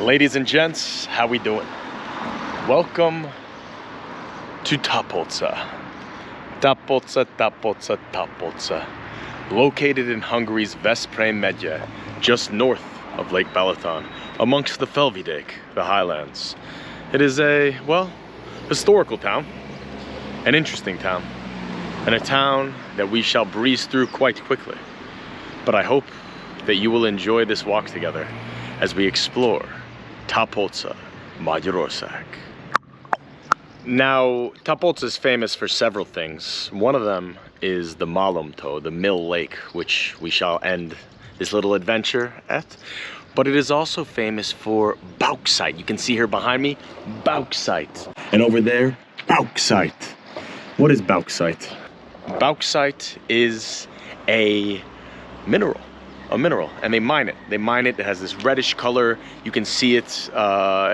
Ladies and gents, how we doing? Welcome to Tpaolca. Tpaolca. Located in Hungary's Veszprém megye, just north of Lake Balaton, amongst the Felvidék, the highlands. It is a, well, historical town, an interesting town, and a town that we shall breeze through quite quickly. But I hope that you will enjoy this walk together as we explore Tpaolca, Magyarország. Now, Tpaolca is famous for several things. One of them is the Malom, the mill lake, which we shall end this little adventure at. But it is also famous for bauxite. You can see here behind me, bauxite. And over there, bauxite. What is bauxite? Bauxite is a mineral, and they mine it. It has this reddish color. You can see it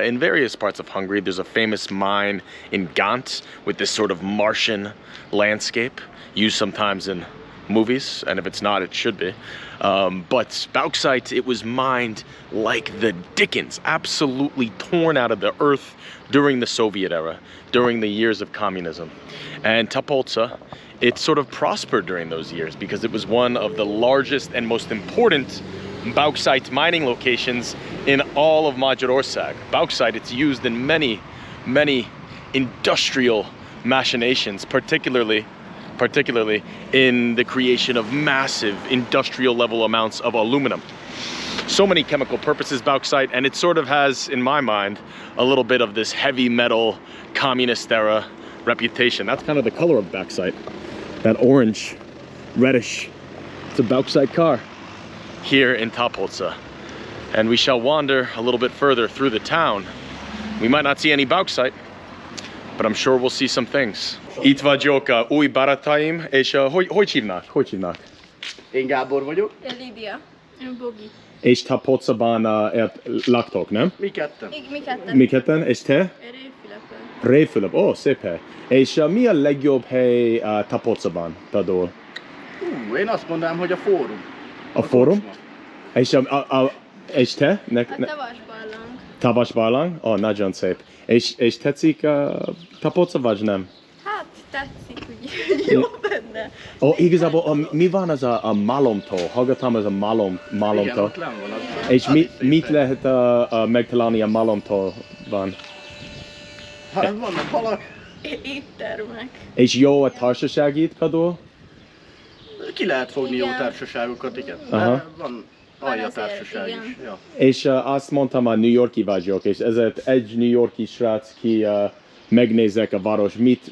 in various parts of Hungary. There's a famous mine in Gant with this sort of Martian landscape, used sometimes in movies, and if it's not, it should be. But bauxite, it was mined like the dickens, absolutely torn out of the earth during the Soviet era, during the years of communism. And Tpaolca, it sort of prospered during those years because it was one of the largest and most important bauxite mining locations in all of Magyarország. Bauxite, it's used in many industrial machinations, particularly in the creation of massive industrial level amounts of aluminum. So many chemical purposes, bauxite, and it sort of has, in my mind, a little bit of this heavy metal communist era reputation. That's kind of the color of bauxite. That orange, reddish. It's a bauxite car here in Tpaolca. And we shall wander a little bit further through the town. We might not see any bauxite, but I'm sure we'll see some things. Itt vagyok új barátaim, és hogy hívnak? Én Gábor vagyok. Én Lídia. Én Bogi. És Tpaolcaban laktok, nem? Mi ketten. Mi ketten? És te? Én Ray Fülöp, ó, szép hely. És mi a legjobb hely Tpaolcaban, például? Én azt mondanám, hogy a fórum. A fórum? És te? A Tavasbarlang. Tavasbarlang? Ó, nagyon szép. És tetszik Tpaolca, vagy nem? Hát tetszik, úgy jó benne. Ó, igazából mi van az a Malomtól? Hallgattam az a Malomtól. Igen, ott lenn van az. És mit lehet megtalálni a Malomtól van? Hát vannak halak. Éttermek. És jó a társaság itt például? Ki lehet fogni Igen. jó társaságokat, igen. Aha. De van alja azért, társaság igen. is. Ja. És azt mondtam, a New Yorki vagyok, és ezért egy New Yorki srác, ki megnézek a város, mit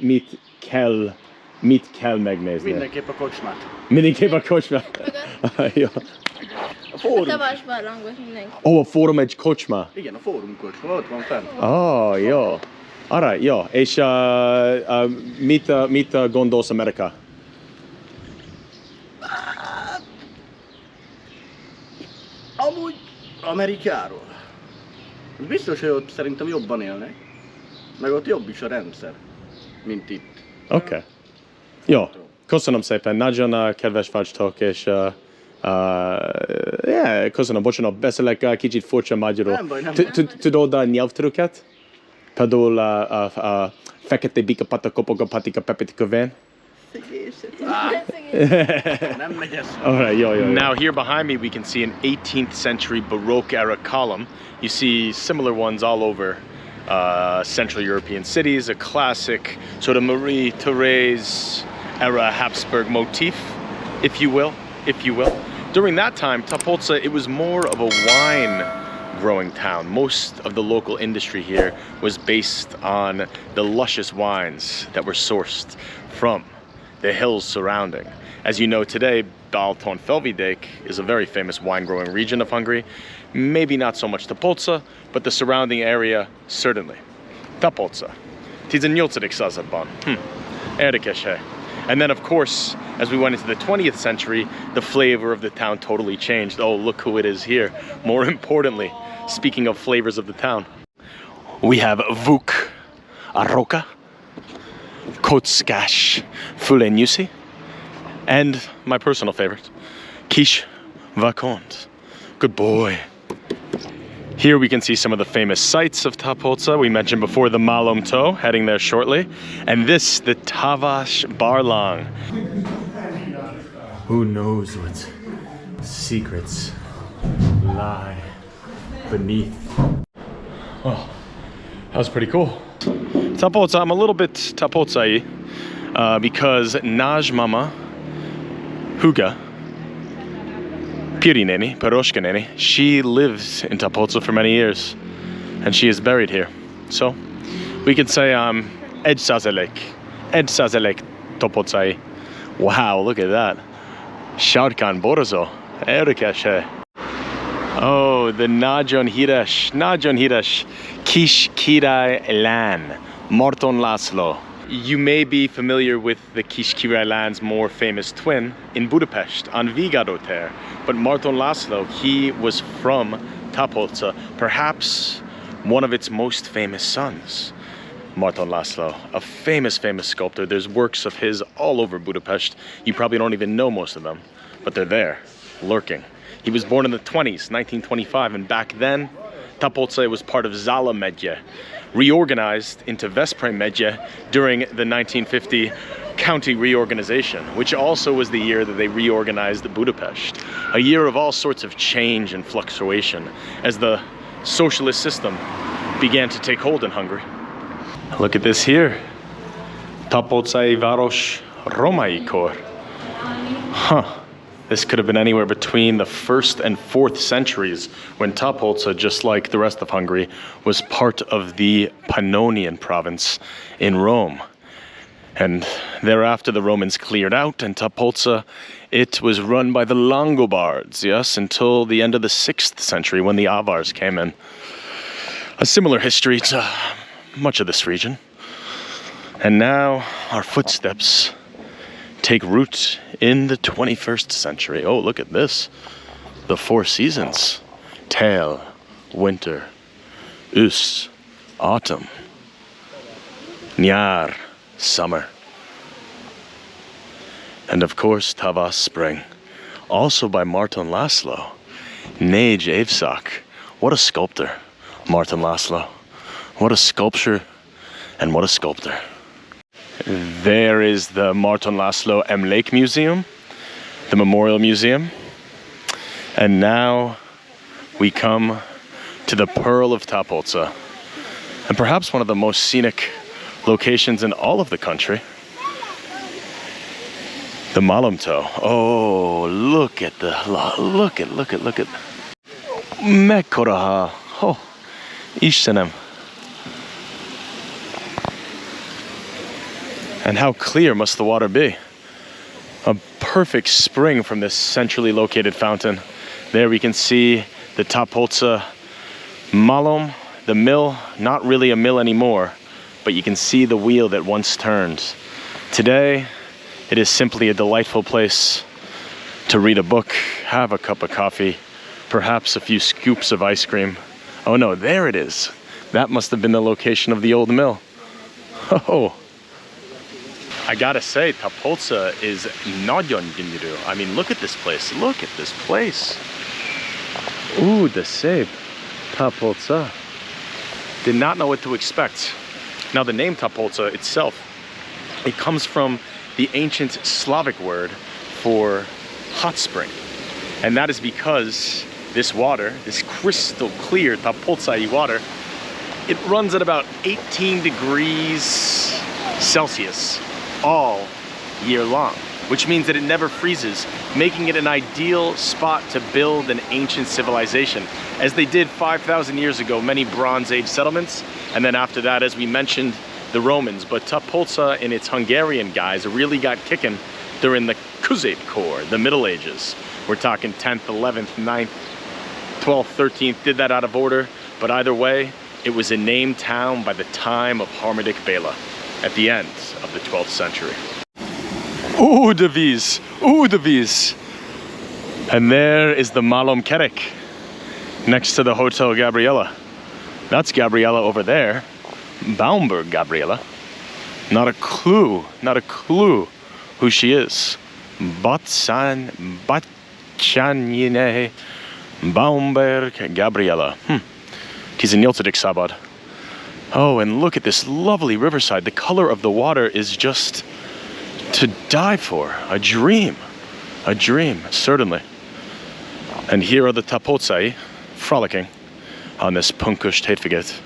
kell megnézni? Mindenképp a kocsmát. Mindenképp a kocsmát. Ja. A A fórum. Tavasbarlangot mindenki. Ó, a fórum egy kocsma. Igen, a fórum kocsma, ott van fenn. Jó. Alright, jó. És mit gondolsz Amerika? Amúgy Amerikáról. Az biztos, hogy ott szerintem jobban élnek. Meg ott jobb is a rendszer, mint itt. Oké. Jó. Köszönöm szépen. Nagyon kedves vagytok, és köszönöm, bocsánat, beszélek kicsit furcsa magyarul. Nem baj. Tudod a nyelvtrükket? Például fekete bika pata kopoga patika pepetika vén. Nem megy ez. Alright, yo. Now here behind me we can see an 18th century Baroque era column. You see similar ones all over Central European cities, a classic sort of Marie Therese era Habsburg motif, if you will. During that time, Tpaolca, it was more of a wine growing town. Most of the local industry here was based on the luscious wines that were sourced from the hills surrounding. As you know today, Balaton Felvidék is a very famous wine growing region of Hungary. Maybe not so much Tpaolca, but the surrounding area certainly. Tpaolca. 18. században. Érdekes hely. And then of course, as we went into the 20th century, the flavor of the town totally changed. Oh, look who it is here. More importantly, speaking of flavors of the town, we have Vuk Aroka, Kockás Fülenyüsi, and my personal favorite, Kis Vakond. Good boy. Here we can see some of the famous sites of TAPOLCA. We mentioned before the Malom toe, heading there shortly. And this, the Tavash Barlang. Who knows what secrets lie beneath. Oh, that was pretty cool. TAPOLCA, I'm a little bit TAPOLCA-y because Naj Mama Huga Pirineni, Peroshkaneni, she lived in TAPOLCA for many years and she is buried here. So we can say I'm Ed Sazelek TAPOLCA. Wow, look at that. Sharkan Borozo, Erikashe. Oh, the Najon Hirash, Kish Kirai Lan, Morton Laszlo. You may be familiar with the Kis Vakond's more famous twin in Budapest, on Vigado tér. But Marton Laszlo, he was from TAPOLCA, perhaps one of its most famous sons. Marton Laszlo, a famous sculptor. There's works of his all over Budapest. You probably don't even know most of them, but they're there, lurking. He was born in the 20s, 1925, and back then, TAPOLCA was part of Zala Medje, reorganized into Veszprém Medje during the 1950 county reorganization, which also was the year that they reorganized Budapest. A year of all sorts of change and fluctuation as the socialist system began to take hold in Hungary. Look at this here. TAPOLCA Város Római kor. Huh. This could have been anywhere between the 1st and 4th centuries when TAPOLCA, just like the rest of Hungary, was part of the Pannonian province in Rome. And thereafter the Romans cleared out and TAPOLCA, it was run by the Longobards, yes, until the end of the 6th century when the Avars came in. A similar history to much of this region. And now our footsteps take root in the 21st century. Oh, look at this. The 4 seasons. Tail, winter, us, autumn, nyar, summer. And of course, Tavas, spring. Also by Marton Laszlo. Nej Evsak. What a sculptor, Marton Laszlo. What a sculpture and what a sculptor. There is the Marton Laszlo M. Lake Museum, the Memorial Museum. And now we come to the Pearl of TAPOLCA, and perhaps one of the most scenic locations in all of the country. The Malom toe. Oh, look at. Mekoraha. Oh, Istenem. And how clear must the water be? A perfect spring from this centrally located fountain. There we can see the TAPOLCA Malom, the mill, not really a mill anymore, but you can see the wheel that once turned. Today, it is simply a delightful place to read a book, have a cup of coffee, perhaps a few scoops of ice cream. Oh no, there it is. That must have been the location of the old mill. Oh. I gotta say, TAPOLCA is nagyon gyönyörű. I mean, look at this place. Look at this place. Ooh, the szép TAPOLCA. Did not know what to expect. Now, the name TAPOLCA itself, it comes from the ancient Slavic word for hot spring. And that is because this water, this crystal clear TAPOLCA water, it runs at about 18 degrees Celsius. All year long, which means that it never freezes, making it an ideal spot to build an ancient civilization, as they did 5,000 years ago, many Bronze Age settlements, and then after that, as we mentioned, the Romans. But TAPOLCA in its Hungarian guise really got kicking during the Középkor, the Middle Ages. We're talking 10th, 11th, 9th, 12th, 13th, did that out of order, but either way, it was a named town by the time of Harmadik Bela, at the end of the 12th century. Ooh, de vis! Ooh, de vis! And there is the Malom Kerek, next to the Hotel Gabriela. That's Gabriela over there. Baumberg Gabriela. Not a clue who she is. Batchanine Baumberg Gabriela. Kizinyoltadik Sabad. Oh, and look at this lovely riverside. The color of the water is just to die for. A dream. A dream, certainly. And here are the Tpaolca frolicking on this Punkush Tatefiget.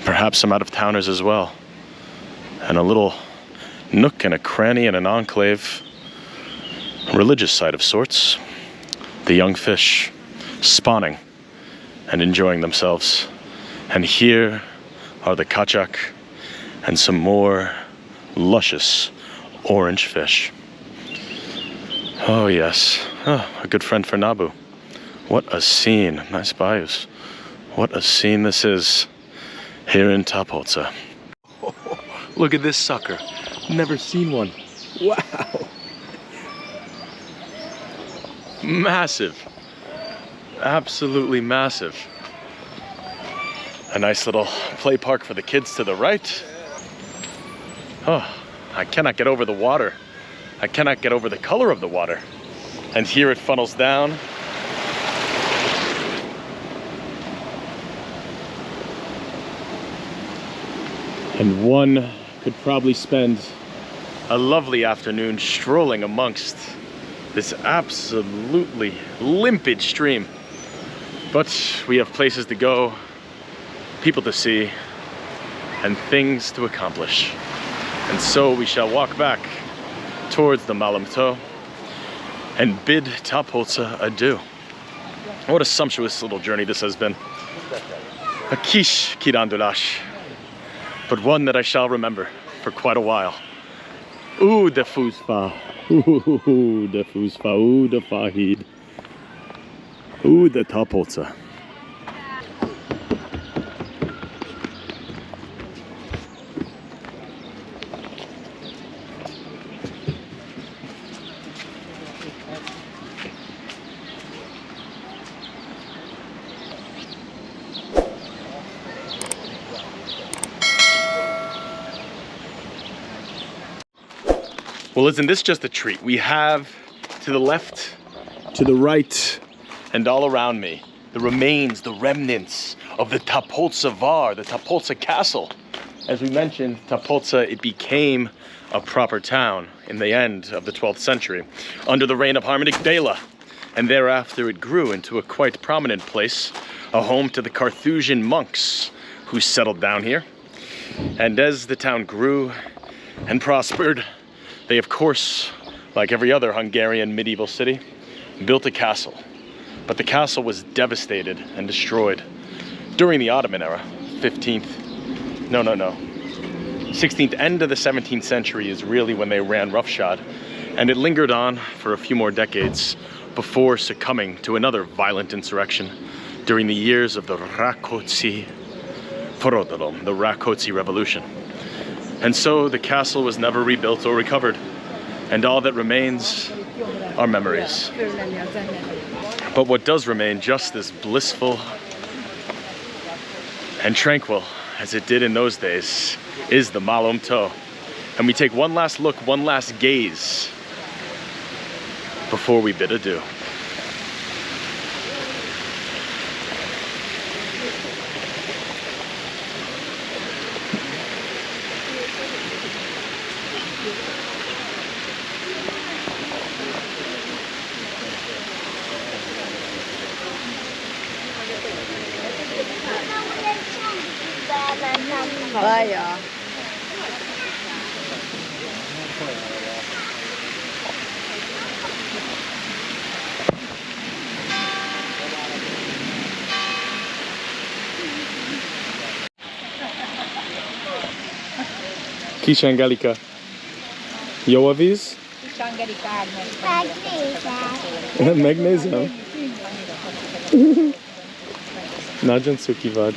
Perhaps some out-of-towners as well. And a little nook and a cranny and an enclave. A religious site of sorts. The young fish spawning and enjoying themselves. And here are the kachak and some more luscious orange fish. Oh yes, oh, a good friend for Nabu. What a scene, nice bayous. What a scene this is here in Tpaolca. Look at this sucker, never seen one. Wow. Massive, absolutely massive. A nice little play park for the kids to the right. Oh, I cannot get over the water. I cannot get over the color of the water. And here it funnels down. And one could probably spend a lovely afternoon strolling amongst this absolutely limpid stream. But we have places to go, people to see, and things to accomplish. And so we shall walk back towards the Malom and bid Tpaolca adieu. What a sumptuous little journey this has been. A quiche kirandulash, but one that I shall remember for quite a while. Ooh, de fusfa. Ooh, de fusfa. Ooh, de fahid. Ooh, de Tpaolca. Well, isn't this just a treat? We have to the left, to the right, and all around me, the remains, the remnants of the Tpaolca Var, the Tpaolca castle. As we mentioned, Tpaolca, it became a proper town in the end of the 12th century, under the reign of Harmonic Bela. And thereafter it grew into a quite prominent place, a home to the Carthusian monks who settled down here. And as the town grew and prospered, they, of course, like every other Hungarian medieval city, built a castle. But the castle was devastated and destroyed during the Ottoman era. 16th, end of the 17th century is really when they ran roughshod. And it lingered on for a few more decades before succumbing to another violent insurrection during the years of the Rákóczi Forradalom, the Rákóczi Revolution. And so the castle was never rebuilt or recovered, and all that remains are memories. But what does remain just as blissful and tranquil as it did in those days is the Malom. And we take one last look, one last gaze before we bid adieu. Várja. Kis Angelika, jó a víz? Kis Angelikát Megnézem. Nagyon cuki vagy.